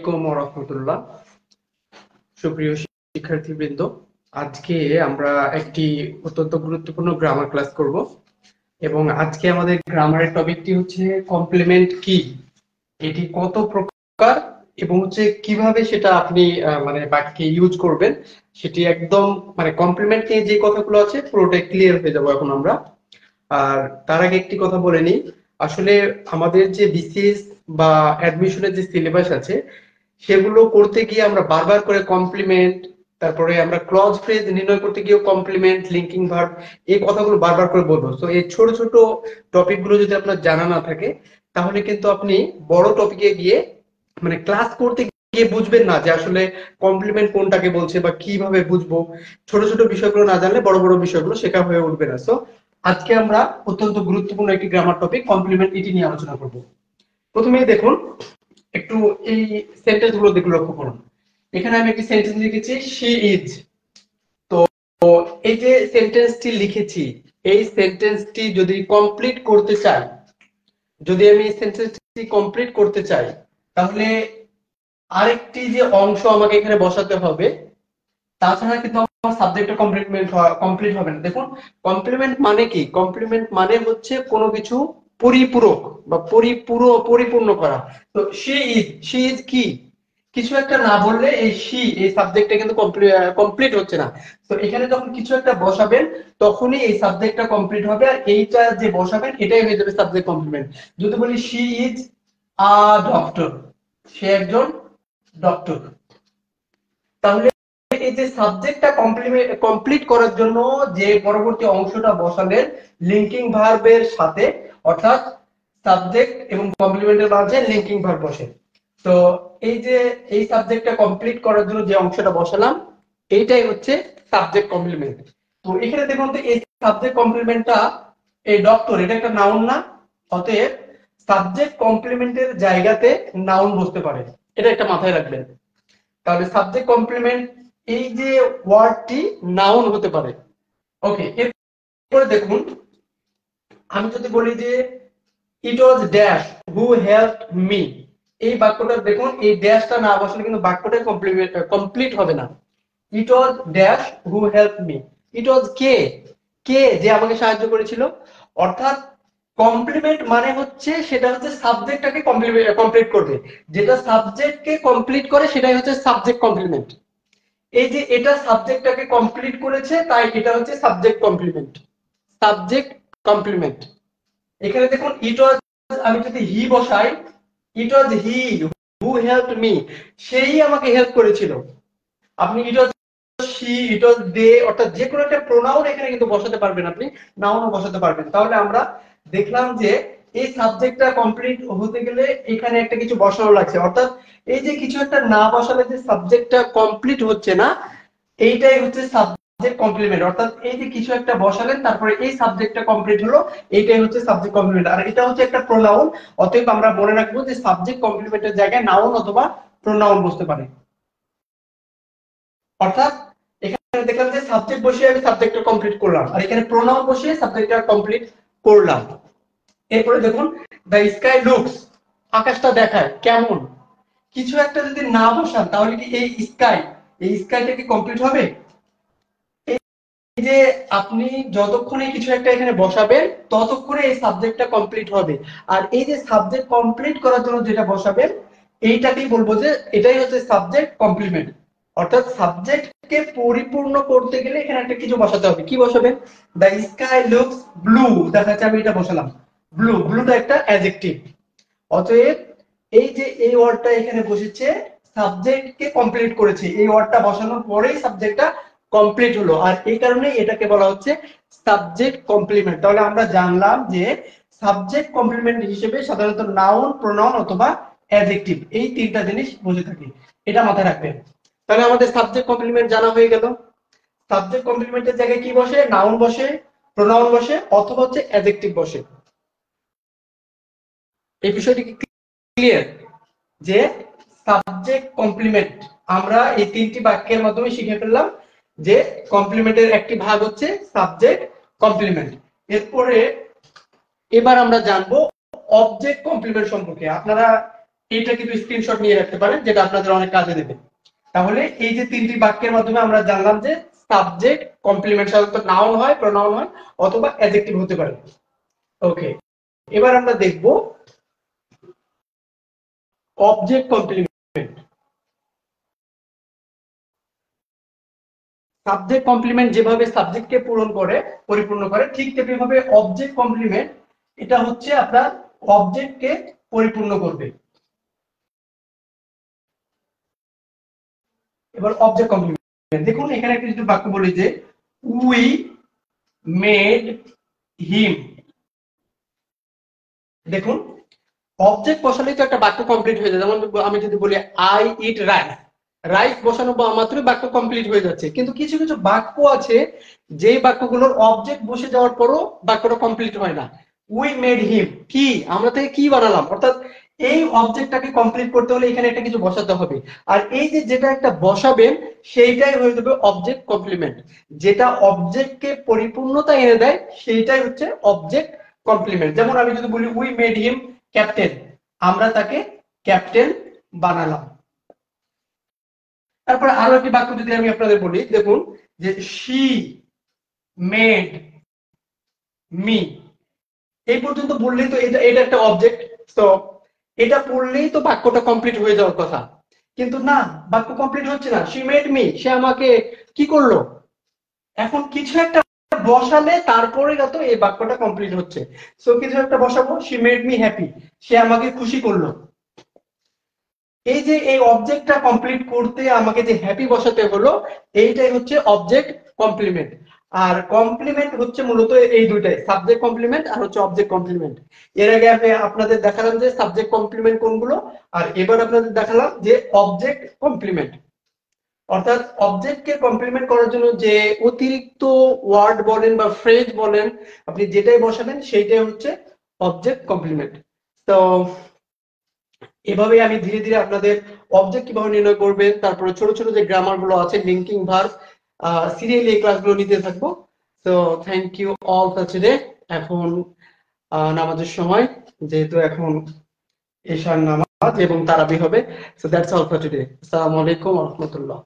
আলাইকুম ওয়া রাহমাতুল্লাহ। সুপ্রিয় শিক্ষার্থীবৃন্দ, আজকে আমরা একটি অত্যন্ত গুরুত্বপূর্ণ গ্রামার ক্লাস করব এবং আজকে আমাদের গ্রামারের টপিকটি হচ্ছে কমপ্লিমেন্ট কি, এটি কত প্রকার এবং হচ্ছে কিভাবে সেটা আপনি মানে বাক্যে ইউজ করবেন সেটি একদম মানে কমপ্লিমেন্ট নিয়ে যে কথাগুলো আছে পুরোটাই ক্লিয়ার হয়ে যাবো এখন আমরা। আর তার আগে একটি কথা বলে নিই, আসলে আমাদের যে বিসিএস বা অ্যাডমিশনের যে সিলেবাস আছে সেগুলো করতে গিয়ে আমরা বারবার করে কমপ্লিমেন্ট, তারপরে আমরা ক্লজ ফ্রেজ নির্ণয় করতে গিয়েও কমপ্লিমেন্ট, লিঙ্কিং ভার্ব এই কথাগুলো বারবার করে বলবো। তো এই ছোট ছোট টপিক গুলো যদি আপনার জানা না থাকে তাহলে কিন্তু আপনি বড় টপিকে গিয়ে মানে ক্লাস করতে গিয়ে বুঝবেন না যে আসলে কমপ্লিমেন্ট কোনটাকে বলছে বা কিভাবে বুঝবো। ছোট ছোট বিষয়গুলো না জানলে বড় বড় বিষয়গুলো শেখা হয়ে উঠবে না। সো আজকে আমরা অত্যন্ত গুরুত্বপূর্ণ একটি গ্রামার টপিক কমপ্লিমেন্ট এটি নিয়ে আলোচনা করব। প্রথমেই দেখুন, একটু এই সেন্টেন্স গুলো দিকে লক্ষ্য করুন। এখানে আমি একটি সেন্টেন্স লিখেছি শি ইজ। তো এই যে সেন্টেন্সটি লিখেছি, এই সেন্টেন্সটি যদি কমপ্লিট করতে চাই, যদি আমি এই সেন্টেন্সটি কমপ্লিট করতে চাই তাহলে আরেকটি যে অংশ আমাকে এখানে বসাতে হবে, তাছাড়া কিন্তু আমার সাবজেক্টটা কমপ্লিট হবে না। দেখুন, কমপ্লিমেন্ট মানে কি? কমপ্লিমেন্ট মানে হচ্ছে কোনো কিছু পরিপূরক বা পরিপূর্ণ করা। তো শি ইজ কি? কিছু একটা না বললে এই শি এই সাবজেক্টটা কিন্তু কমপ্লিট হচ্ছে না। তো এখানে যখন কিছু একটা বসাবেন তখনই এই সাবজেক্টটা কমপ্লিট হবে, আর এইটা যে বসাবেন এটাই হয়ে যাবে সাবজেক্ট কমপ্লিমেন্ট। যদি বলি শি ইজ আ ডক্টর, সে একজন ডক্টর, তাহলে এই যে সাবজেক্টটা কমপ্লিট করার জন্য যে পরবর্তী অংশটা বসালেন লিঙ্কিং ভার্বের সাথে, অর্থাৎ সাবজেক্ট এবং কমপ্লিমেন্টের মাঝে লিঙ্কিং ভার্ব বসে। তো এই যে এই সাবজেক্টটা কমপ্লিট করার জন্য যে অংশটা বসালাম এইটাই হচ্ছে সাবজেক্ট কমপ্লিমেন্ট। তো এখানে দেখুন তো এই সাবজেক্ট কমপ্লিমেন্টটা, এই ডক্টর এটা একটা নাউন না, অতএব সাবজেক্ট কমপ্লিমেন্টের জায়গাতে নাউন বসতে পারে, এটা একটা মাথায় রাখবেন। তাহলে সাবজেক্ট কমপ্লিমেন্ট এই যে ওয়ার্ডটি নাউন হতে পারে। ওকে, এরপরে দেখুন, আমি যদি বলি যে it was dash who helped me, এই বাক্যটা দেখুন এই ড্যাশটা না বসলে কিন্তু বাক্যটা কমপ্লিট হবে না। It was dash who helped me, it was কে, কে যে আমাকে সাহায্য করেছিল। অর্থাৎ কমপ্লিমেন্ট মানে হচ্ছে সেটা হচ্ছে সাবজেক্টটাকে কমপ্লিট করবে, যেটা সাবজেক্টকে কমপ্লিট করে সেটাই হচ্ছে সাবজেক্ট কমপ্লিমেন্ট। এই যে এটা সাবজেক্টটাকে কমপ্লিট করেছে তাই এটা হচ্ছে সাবজেক্ট কমপ্লিমেন্ট। Subject complement. এখানে দেখুন ইট ওয়াজ, আমি যদি হি বসাই, ইট ওয়াজ হি হু হেল্পড মি, সেই আমাকে হেল্প করেছিল। আপনি ইট ওয়াজ শি, ইট ওয়াজ দে, অর্থাৎ যে কোনো একটা প্রোনাউন এখানে কিন্তু বসাতে পারবেন, আপনি নাউনও বসাতে পারবেন। তাহলে আমরা দেখলাম যে এই সাবজেক্টটা কমপ্লিট হতে গেলে এখানে একটা কিছু বসানো লাগছে, অর্থাৎ এই যে কিছু একটা না বসালে যে সাবজেক্টটা কমপ্লিট হচ্ছে না, এইটাই হচ্ছে সাবজেক্ট কমপ্লিমেন্ট। অর্থাৎ এই যে কিছু একটা বসালেন তারপরে এই সাবজেক্টটা কমপ্লিট হলো, এইটাই হচ্ছে সাবজেক্ট কমপ্লিমেন্ট। আর এটা হচ্ছে একটা প্রোনাউন, অতএব আমরা মনে রাখবো যে সাবজেক্ট কমপ্লিমেন্টের জায়গায় নাউন অথবা প্রোনাউন বসতে পারে। অর্থাৎ এখানে দেখলাম যে সাবজেক্ট বসিয়ে আমি সাবজেক্টটা কমপ্লিট করলাম, আর এখানে প্রোনাউন বসিয়ে সাবজেক্টটা কমপ্লিট করলাম। এরপরে দেখুন দ্য স্কাই লুকস, আকাশটা দেখায় কেমন। কিছু একটা যদি না বসান তাহলে কি এই স্কাই, এই স্কাইটা কি কমপ্লিট হবে? এই যে আপনি যতক্ষণে কিছু একটা এখানে বসাবেন ততক্ষণে এই সাবজেক্টটা কমপ্লিট হবে। আর এই যে সাবজেক্ট কমপ্লিট করার জন্য যেটা বসাবেন এইটাকেই বলবো যে এটাই হচ্ছে সাবজেক্ট কমপ্লিমেন্ট। অর্থাৎ সাবজেক্টকে পরিপূর্ণ করতে গেলে এখানে একটা কিছু বসাতে হবে। কি বসাবেন? দ্য স্কাই লুকস ব্লু, দেখা যাচ্ছে আমি এটা বসালাম ব্লু, ব্লুটা একটা অ্যাডজেক্টিভ। অতএব এই যে এই ওয়ার্ডটা এখানে বসেছে সাবজেক্টকে কমপ্লিট করেছে, এই ওয়ার্ডটা বসানোর পরেই সাবজেক্টটা কমপ্লিট হলো, আর এই কারণেই এটাকে বলা হচ্ছে সাবজেক্ট কমপ্লিমেন্ট। তাহলে আমরা জানলাম যে সাবজেক্ট কমপ্লিমেন্ট হিসেবে সাধারণত নাউন, প্রোনাউন অথবা অ্যাডজেক্টিভ এই তিনটা জিনিস বুঝে থাকি, এটা মাথায় রাখবেন। তাহলে আমাদের সাবজেক্ট কমপ্লিমেন্ট জানা হয়ে গেল। সাবজেক্ট কমপ্লিমেন্টের জায়গায় কি বসে? নাউন বসে, প্রোনাউন বসে অথবা হচ্ছে অ্যাডজেক্টিভ বসে। এই বিষয়টি কি ক্লিয়ার যে সাবজেক্ট কমপ্লিমেন্ট আমরা এই তিনটি বাক্যের মাধ্যমে শিখে ফেললাম যে কমপ্লিমেন্টের একটি ভাগ হচ্ছে সাবজেক্ট কমপ্লিমেন্ট। এরপরে এবার আমরা জানবো অবজেক্ট কমপ্লিমেন্ট সম্পর্কে। আপনারা এইটা কিন্তু স্ক্রিনশট নিয়ে রাখতে পারেন, যেটা আপনাদের অনেক কাজে দেবে। তাহলে এই যে তিনটি বাক্যের মাধ্যমে আমরা জানলাম যে সাবজেক্ট কমপ্লিমেন্ট সাধারণত নাউন হয়, প্রোনাউন হয় অথবা অ্যাডজেক্টিভ হতে পারে। ওকে, এবার আমরা দেখব অবজেক্ট কমপ্লিমেন্ট। সাবজেক্ট কমপ্লিমেন্ট যেভাবে সাবজেক্টকে পরিপূর্ণ করে, ঠিক তেমনিভাবে অবজেক্ট কমপ্লিমেন্ট এটা হচ্ছে আপনার অবজেক্টকে পরিপূর্ণ করবে। এবার অবজেক্ট কমপ্লিমেন্ট দেখুন, এখানে একটা যদি বাক্য বলি যে উই মেড হিম, দেখুন অবজেক্ট বসালেই তো একটা বাক্য কমপ্লিট হয়ে যায়। যেমন আমি যদি বলি আই ইট রাইস, রাইস বসানো মাত্রই বাক্য কমপ্লিট হয়ে যাচ্ছে। কিন্তু কিছু কিছু বাক্য আছে যে বাক্যগুলোর অবজেক্ট বসে যাওয়ার পরও বাক্যটা কমপ্লিট হয় না। উই মেড হিম, কি আমরা থেকে কি বানালাম, অর্থাৎ এই অবজেক্টটাকে কমপ্লিট করতে হলে এখানে একটা কিছু বসাতে হবে। আর এই যে যেটা একটা বসাবেন সেইটাই হয়ে যাবে অবজেক্ট কমপ্লিমেন্ট। যেটা অবজেক্টকে পরিপূর্ণতা এনে দেয় সেইটাই হচ্ছে অবজেক্ট কমপ্লিমেন্ট। যেমন আমি যদি বলি উই মেড হিম ক্যাপ্টেন, আমরা তাকে ক্যাপ্টেন বানালাম। তারপরে আরো একটি বাক্য যদি আমি আপনাদের বলি, দেখুন যে শি মেড মি, এই পর্যন্ত বললেই তো এটা এটা একটা অবজেক্ট। তো এটা পড়লেই তো বাক্যটা কমপ্লিট হয়ে যাওয়ার কথা, কিন্তু না, বাক্য কমপ্লিট হচ্ছে না। শি মেড মি, সে আমাকে কি করলো, এখন কিছু একটা বসালে তারপরে যত এই বাক্যটা কমপ্লিট হচ্ছে। সো কিছু একটা বসাবো, শি মেড মি হ্যাপি, সে আমাকে খুশি করলো। এই যে এই অবজেক্টটা কমপ্লিট করতে আমাকে যে হ্যাপি বসাতে হলো, এইটাই হচ্ছে অবজেক্ট কমপ্লিমেন্ট। আর কমপ্লিমেন্ট হচ্ছে মূলত এই দুইটাই, সাবজেক্ট কমপ্লিমেন্ট আর হচ্ছে অবজেক্ট কমপ্লিমেন্ট। এর আগে আমি আপনাদের দেখালাম যে সাবজেক্ট কমপ্লিমেন্ট কোনগুলো, আর এবার আপনাদের দেখালাম যে অবজেক্ট কমপ্লিমেন্ট। অর্থাৎ অবজেক্টকে কমপ্লিমেন্ট করার জন্য যে অতিরিক্ত ওয়ার্ড বলেন বা ফ্রেজ বলেন, আপনি যেটাই বসাবেন সেইটাই হচ্ছে অবজেক্ট কমপ্লিমেন্ট। তো এভাবে আমি ধীরে ধীরে আপনাদের অবজেক্ট কিভাবে নির্ণয় করবেন, তারপরে ছোট ছোট যে গ্রামার গুলো আছে, লিঙ্কিং ভার্ব, সিরিয়ালি এই ক্লাসগুলো নিতে থাকবো। তো thank you all for today. এখন নামাজের সময়, যেহেতু এখন এশার নামাজ এবং তারাবি হবে। So that's all for today. আসসালামু আলাইকুম ওয়া রাহমাতুল্লাহ।